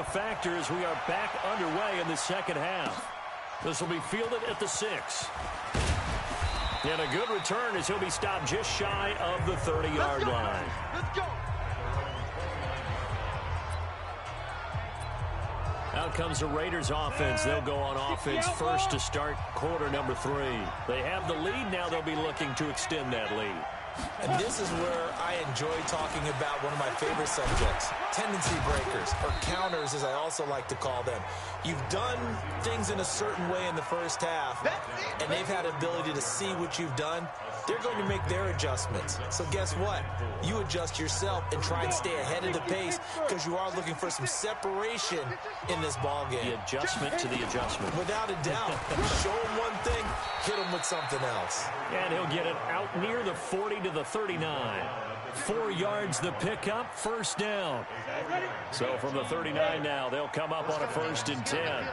a factor as we are back underway in the second half. This will be fielded at the 6. And a good return as he'll be stopped just shy of the 30-yard line. Let's go. Out comes the Raiders offense. They'll go on offense first to start quarter number 3. They have the lead. Now they'll be looking to extend that lead. And this is where I enjoy talking about one of my favorite subjects, tendency breakers, or counters as I also like to call them. You've done things in a certain way in the first half, and they've had the ability to see what you've done. They're going to make their adjustments. So guess what? You adjust yourself and try and stay ahead of the pace because you are looking for some separation in this ball game. The adjustment to the adjustment. Without a doubt. Show him one thing, hit him with something else. And he'll get it out near the 40 to the 39. 4 yards the pickup, first down. So from the 39 now, they'll come up on a 1st and 10.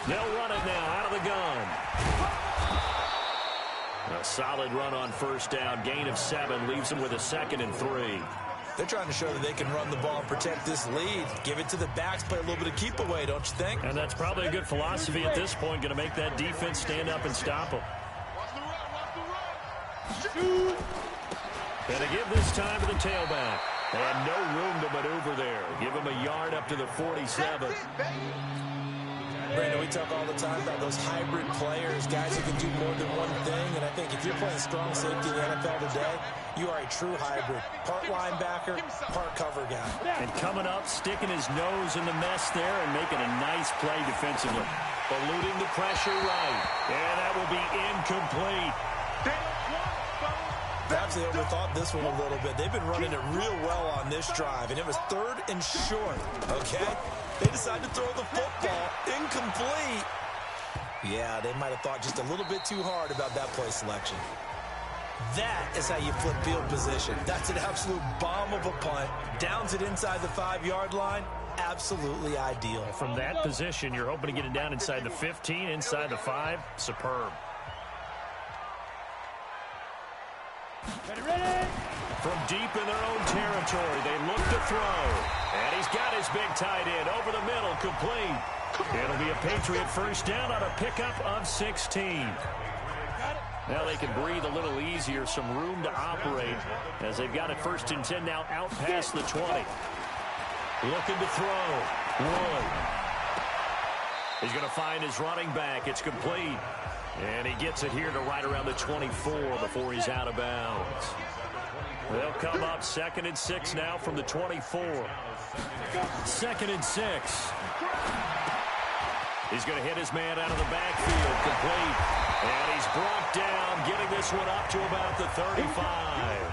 They'll run it now out of the gun. A solid run on first down. Gain of 7 leaves them with a 2nd and 3. They're trying to show that they can run the ball and protect this lead. Give it to the backs, play a little bit of keep away, don't you think? And that's probably a good philosophy at this point. Going to make that defense stand up and stop them. And to give this time to the tailback. And no room to maneuver there. Give him a yard up to the 47. Brandon, we talk all the time about those hybrid players, guys who can do more than one thing. And I think if you're playing strong safety in the NFL today, you are a true hybrid. Part linebacker, part cover guy. And coming up, sticking his nose in the mess there and making a nice play defensively. Eluding the pressure right. And that will be incomplete. Perhaps they overthought this one a little bit. They've been running it real well on this drive, and it was 3rd and short, okay? They decided to throw the football incomplete. Yeah, they might have thought just a little bit too hard about that play selection. That is how you flip field position. That's an absolute bomb of a punt. Downs it inside the 5-yard line. Absolutely ideal. From that position, you're hoping to get it down inside the 15, inside the 5. Superb. Ready? From deep in their own territory, they look to throw. And he's got his big tight end over the middle, complete. It'll be a Patriot first down on a pickup of 16. Now they can breathe a little easier, some room to operate as they've got it 1st and 10 now out past the 20. Looking to throw. Wood. He's going to find his running back. It's complete. And he gets it here to right around the 24 before he's out of bounds. They'll come up 2nd and 6 now from the 24. 2nd and 6. He's going to hit his man out of the backfield, complete. And he's brought down, getting this one up to about the 35.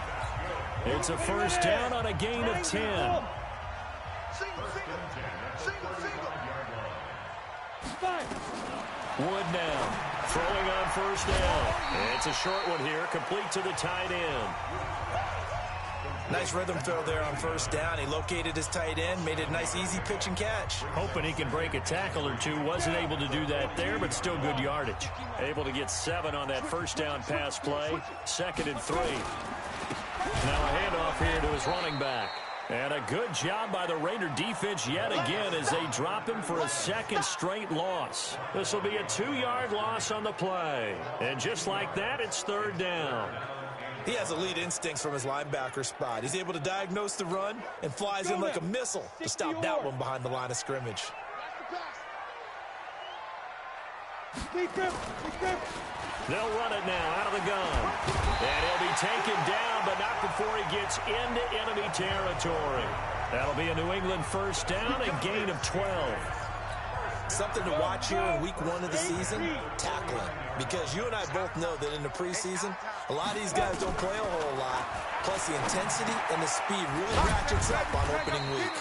It's a first down on a gain of 10. Wood now, throwing on first down. It's a short one here, complete to the tight end. Nice rhythm throw there on first down. He located his tight end, made it a nice, easy pitch and catch. Hoping he can break a tackle or two. Wasn't able to do that there, but still good yardage. Able to get 7 on that first down pass play. 2nd and 3. Now a handoff here to his running back. And a good job by the Raider defense yet again as they drop him for a 2nd straight loss. This will be a 2-yard loss on the play. And just like that, it's 3rd down. He has elite instincts from his linebacker spot. He's able to diagnose the run and flies in like a missile to stop that one behind the line of scrimmage. They'll run it now out of the gun. And he'll be taken down, but not before he gets into enemy territory. That'll be a New England first down, a gain of 12. Something to watch here in week 1 of the season, tackling. Because you and I both know that in the preseason, a lot of these guys don't play a whole lot. Plus the intensity and the speed really ratchets up on opening week.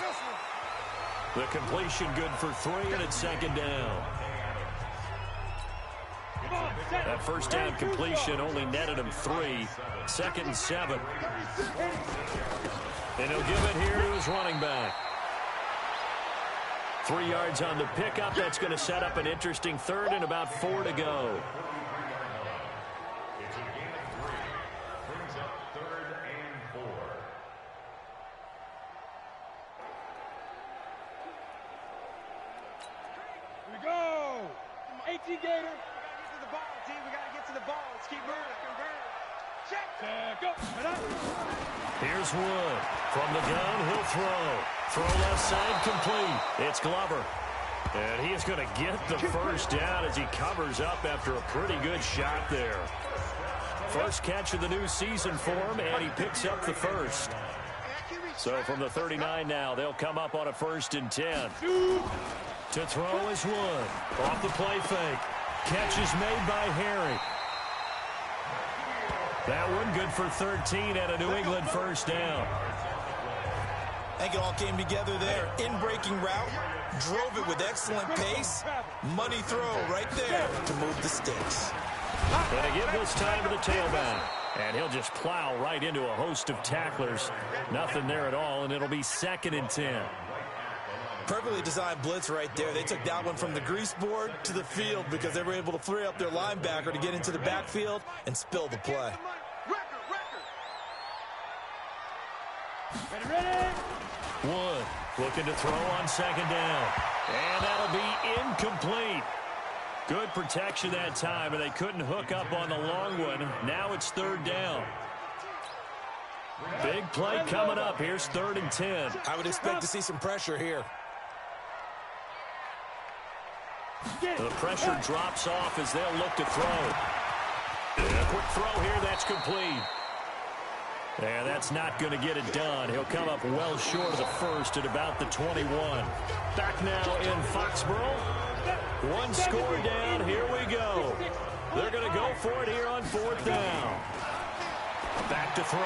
The completion good for 3, and it's 2nd down. That first down completion only netted him 3. 2nd and 7. And he'll give it here to his running back. 3 yards on the pickup. That's going to set up an interesting 3rd and about 4 to go. Get you, Gator. We got to get to the ball, team. We got to get to the ball. Let's keep moving. Check. Go. Here's Wood. From the gun, he'll throw. Throw left side, complete. It's Glover. And he is going to get the first down as he covers up after a pretty good shot there. First catch of the new season for him, and he picks up the first. So from the 39 now, they'll come up on a 1st and 10. To throw is Wood. Off the play fake. Catch is made by Harry. That one good for 13 and a New England first down. I think it all came together there. In-breaking route. Drove it with excellent pace. Money throw right there to move the sticks. Going to give this time to the tailback. And he'll just plow right into a host of tacklers. Nothing there at all, and it'll be 2nd and 10. Perfectly designed blitz right there. They took that one from the grease board to the field because they were able to free up their linebacker to get into the backfield and spill the play. Wood looking to throw on 2nd down. And that'll be incomplete. Good protection that time, and they couldn't hook up on the long one. Now it's 3rd down. Big play coming up. Here's 3rd and 10. I would expect to see some pressure here. The pressure drops off as they'll look to throw. A quick throw here, that's complete. And that's not going to get it done. He'll come up well short of the first at about the 21. Back now in Foxborough. One score down. Here we go. They're going to go for it here on 4th down. Back to throw.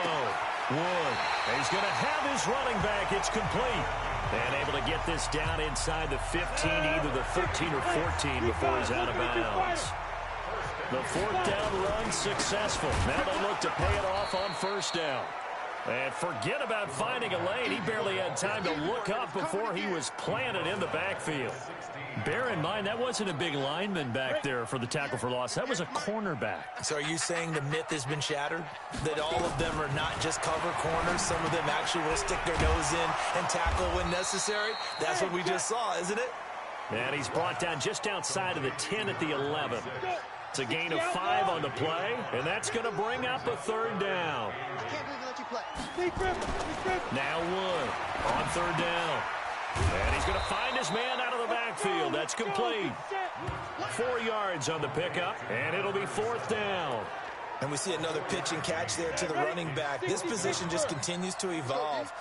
Wood. And he's going to have his running back. It's complete. And able to get this down inside the 15, either the 13 or 14 before he's out of bounds. The 4th down run successful. Now they look to pay it off on 1st down. And forget about finding a lane. He barely had time to look up before he was planted in the backfield. Bear in mind, that wasn't a big lineman back there for the tackle for loss. That was a cornerback. So are you saying the myth has been shattered? That all of them are not just cover corners? Some of them actually will stick their nose in and tackle when necessary? That's what we just saw, isn't it? And he's brought down just outside of the 10 at the 11. It's a gain of 5 on the play, and that's going to bring up a 3rd down. Now Wood on 3rd down. And he's going to find his man out of the backfield. That's complete. 4 yards on the pickup, and it'll be 4th down. And we see another pitch and catch there to the running back. This position just continues to evolve.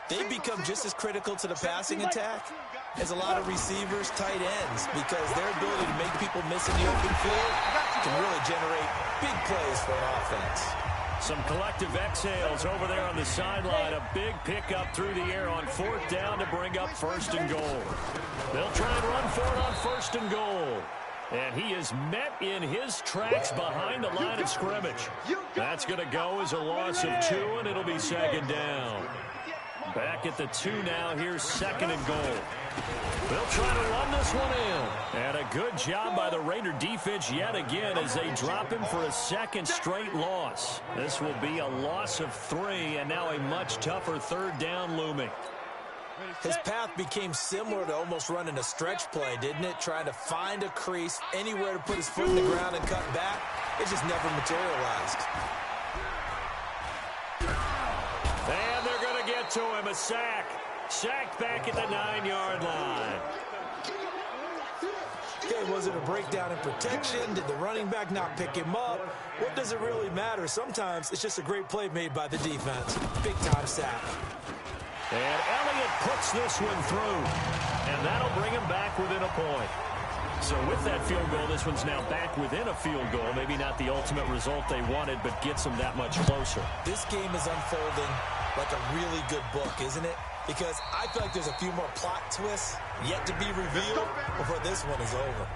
They become just as critical to the passing attack as a lot of receivers, tight ends, because their ability to make people miss in the open field can really generate big plays for an offense. Some collective exhales over there on the sideline. A big pickup through the air on 4th down to bring up 1st and goal. They'll try and run for it on 1st and goal. And he is met in his tracks behind the line of scrimmage. That's going to go as a loss of 2, and it'll be 2nd down. Back at the 2 now. Here's 2nd and goal. They'll try to run this one in. And a good job by the Raider defense yet again as they drop him for a 2nd straight loss. This will be a loss of 3, and now a much tougher 3rd down looming. His path became similar to almost running a stretch play, didn't it? Trying to find a crease, anywhere to put his foot in the ground and cut back. It just never materialized. And they're going to get to him. A sack. Sacked back at the 9-yard line. Okay, was it a breakdown in protection? Did the running back not pick him up? What does it really matter? Sometimes it's just a great play made by the defense. Big-time sack. And Elliott puts this one through. And that'll bring him back within a point. So with that field goal, this one's now back within a field goal. Maybe not the ultimate result they wanted, but gets them that much closer. This game is unfolding like a really good book, isn't it? Because I feel like there's a few more plot twists yet to be revealed before this one is over.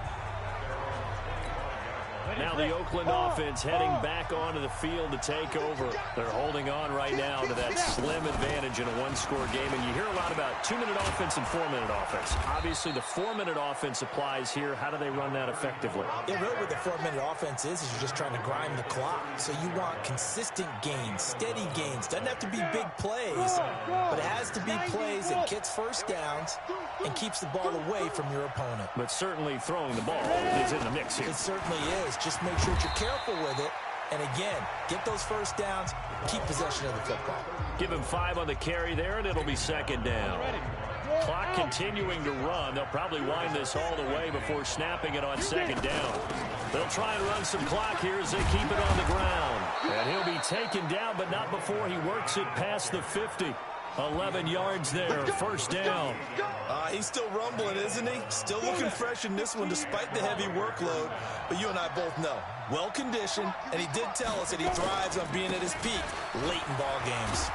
Now the Oakland offense heading back onto the field to take over. They're holding on right now to that slim advantage in a one-score game. And you hear a lot about 2-minute offense and 4-minute offense. Obviously, the 4-minute offense applies here. How do they run that effectively? Yeah, really what the 4-minute offense is you're just trying to grind the clock. So you want consistent gains, steady gains. Doesn't have to be big plays, but it has to be plays that gets first downs and keeps the ball away from your opponent. But certainly throwing the ball is in the mix here. It certainly is. Just make sure that you're careful with it. And again, get those first downs, keep possession of the football. Give him 5 on the carry there, and it'll be second down. Clock continuing to run. They'll probably wind this all the way before snapping it on second down. They'll try and run some clock here as they keep it on the ground. And he'll be taken down, but not before he works it past the 50. 11 yards there, first down. He's still rumbling, isn't he? Still looking fresh in this one despite the heavy workload. But you and I both know, well-conditioned, and he did tell us that he thrives on being at his peak late in ball games.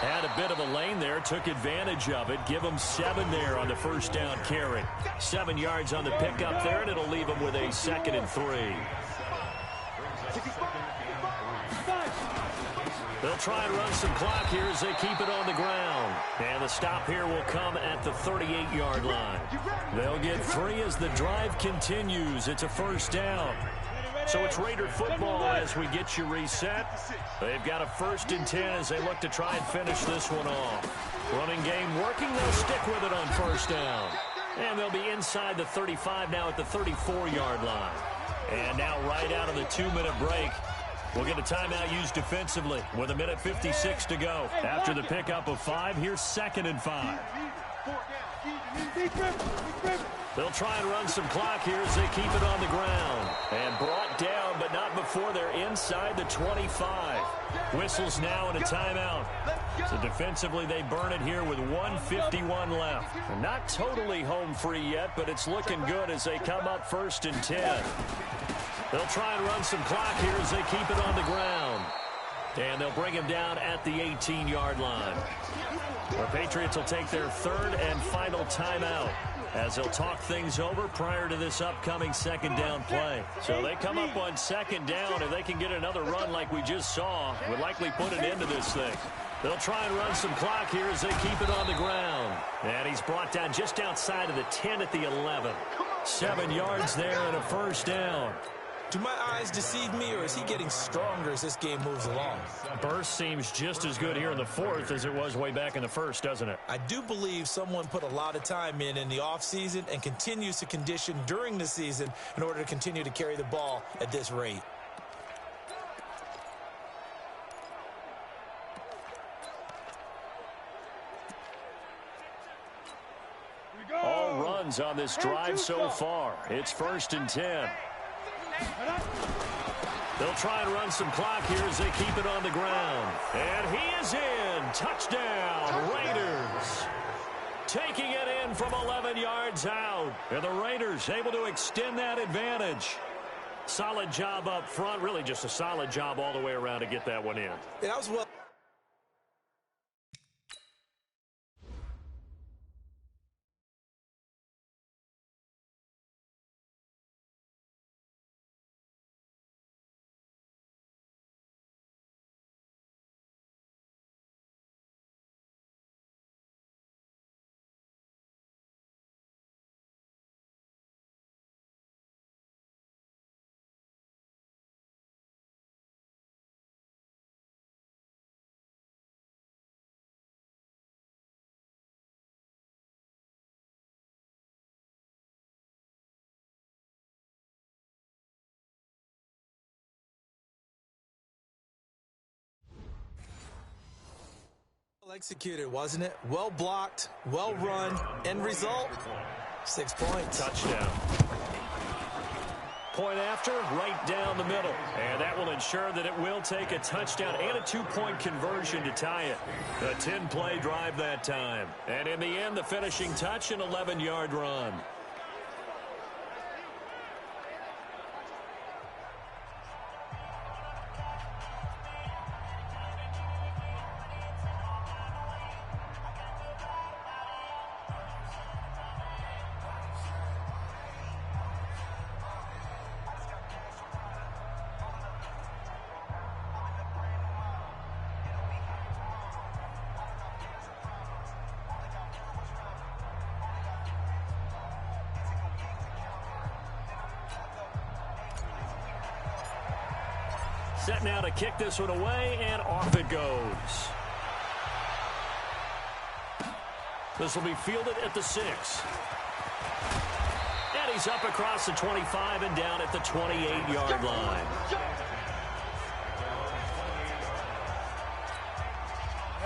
Had a bit of a lane there, took advantage of it. Give him 7 there on the first down carry. 7 yards on the pickup there, and it'll leave him with a 2nd and 3. They'll try and run some clock here as they keep it on the ground. And the stop here will come at the 38-yard line. They'll get 3 as the drive continues. It's a first down. So it's Raider football as we get you reset. They've got a 1st and 10 as they look to try and finish this one off. Running game working. They'll stick with it on first down. And they'll be inside the 35 now at the 34-yard line. And now right out of the 2-minute break, we'll get a timeout used defensively with 1:56 to go. After the pickup of 5, here's 2nd and 5. They'll try and run some clock here as they keep it on the ground. And brought down, but not before they're inside the 25. Whistles now and a timeout. So defensively, they burn it here with 1:51 left. They're not totally home free yet, but it's looking good as they come up 1st and 10. They'll try and run some clock here as they keep it on the ground. And they'll bring him down at the 18-yard line. The Patriots will take their 3rd and final timeout as they'll talk things over prior to this upcoming 2nd down play. So they come up on 2nd down. If they can get another run like we just saw, would likely put an end to this thing. They'll try and run some clock here as they keep it on the ground. And he's brought down just outside of the 10 at the 11. 7 yards there and a first down. Do my eyes deceive me, or is he getting stronger as this game moves along? Burst seems just as good here in the 4th as it was way back in the 1st, doesn't it? I do believe someone put a lot of time in the offseason and continues to condition during the season in order to continue to carry the ball at this rate. All runs on this drive so far. It's 1st and 10. They'll try and run some clock here as they keep it on the ground. And he is in. Touchdown, Raiders. Taking it in from 11 yards out. And the Raiders able to extend that advantage. Solid job up front. Really just a solid job all the way around to get that one in. That was well. Well executed, wasn't it? Well blocked, well run, end result, 6 points. Touchdown. Point after, right down the middle. And that will ensure that it will take a touchdown and a 2-point conversion to tie it. A 10-play drive that time. And in the end, the finishing touch, an 11-yard run. Set now to kick this one away, and off it goes. This will be fielded at the 6. And he's up across the 25 and down at the 28-yard line.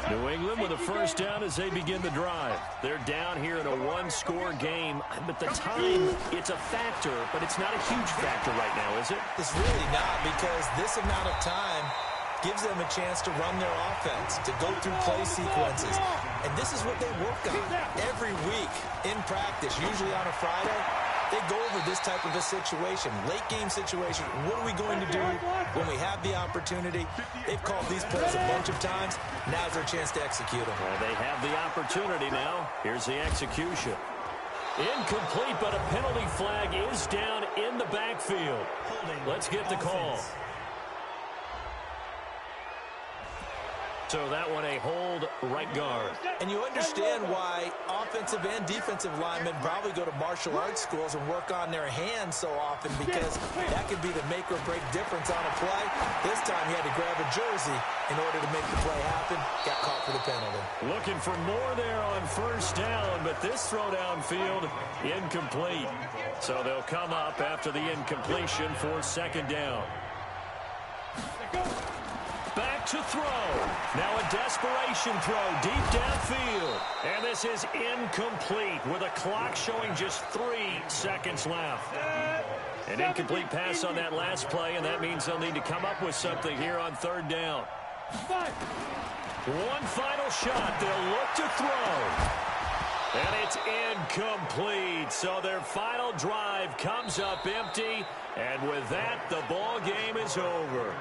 New England with a first down as they begin the drive. They're down here in a one-score game. But the time, it's a factor, but it's not a huge factor right now, is it? It's really not, because this amount of time gives them a chance to run their offense, to go through play sequences. And this is what they work on every week in practice, usually on a Friday. They go over this type of a situation, late game situation. What are we going to do when we have the opportunity? They've called these plays a bunch of times. Now's their chance to execute them. Well, they have the opportunity now. Here's the execution. Incomplete, but a penalty flag is down in the backfield. Let's get the call. So that one a hold right guard. And you understand why offensive and defensive linemen probably go to martial arts schools and work on their hands so often, because that could be the make or break difference on a play. This time he had to grab a jersey in order to make the play happen. Got caught for the penalty. Looking for more there on first down, but this throw downfield incomplete. So they'll come up after the incompletion for second down. Back to throw. Now a desperation throw deep downfield. And this is incomplete with a clock showing just 3 seconds left. An incomplete pass on that last play, and that means they'll need to come up with something here on third down. One final shot. They'll look to throw. And it's incomplete. So their final drive comes up empty. And with that, the ball game is over.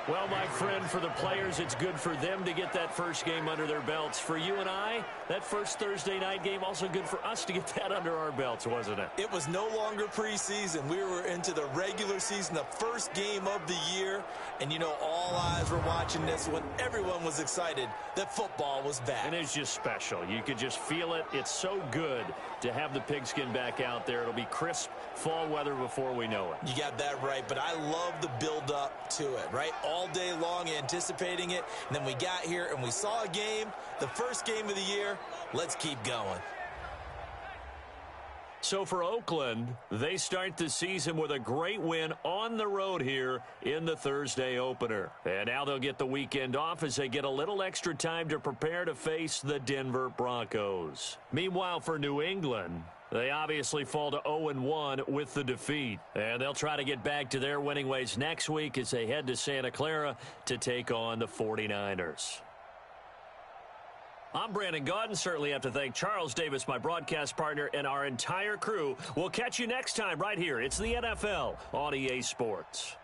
Well, my friend, for the players, it's good for them to get that first game under their belts. For you and I, that first Thursday night game, also good for us to get that under our belts, wasn't it? It was no longer preseason. We were into the regular season, the first game of the year. And, you know, all eyes were watching this when everyone was excited that football was back. And it's just special. You could just feel it. It's so good to have the pigskin back out there. It'll be crisp fall weather before we know it. You got that right, but I love the build-up to it, right? All day long anticipating it, and then we got here and we saw a game, the first game of the year. Let's keep going. So for Oakland, they start the season with a great win on the road here in the Thursday opener. And now they'll get the weekend off as they get a little extra time to prepare to face the Denver Broncos. Meanwhile, for New England, they obviously fall to 0-1 with the defeat. And they'll try to get back to their winning ways next week as they head to Santa Clara to take on the 49ers. I'm Brandon Gaudin. Certainly have to thank Charles Davis, my broadcast partner, and our entire crew. We'll catch you next time right here. It's the NFL on EA Sports.